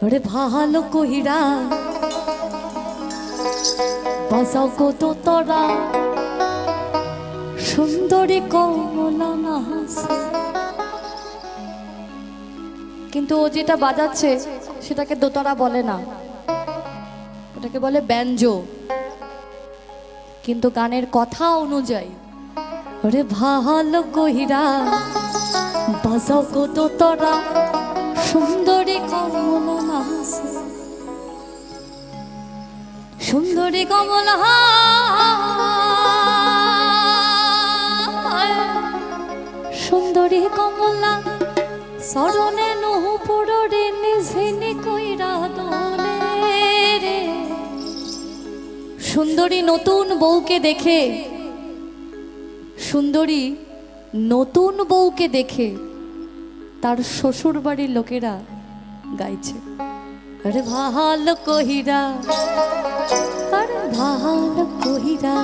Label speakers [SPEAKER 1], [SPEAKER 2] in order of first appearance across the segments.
[SPEAKER 1] ওরে ভালো কহিরা বাজাও কত তোরা সুন্দরী কমলা নাহাসে। কিন্তু ও যেটা বাজাচ্ছে সেটাকে দোতারা বলে না, ওটাকে বলে ব্যঞ্জো। কিন্তু গানের কথা অনুযায়ী ওরে ভালো কহিরা বাজাও কত তোরা সুন্দরী কমলা নাহাসে। সুন্দরী কমলা সুন্দরী কমলা সরণে নহপুরে নিঝিনি কইরা দোলে রে। সুন্দরী নতুন বউকে দেখে, সুন্দরী নতুন বউকে দেখে তার শ্বশুর বাড়ির লোকেরা গাইছে আরে ভালো কহিরা, আরে ভালো কহিরা,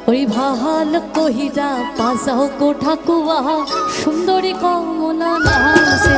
[SPEAKER 1] ওই ভালো কহিরা বাজাও গো ঠাকুয়া সুন্দরী কমলা নাহাসে।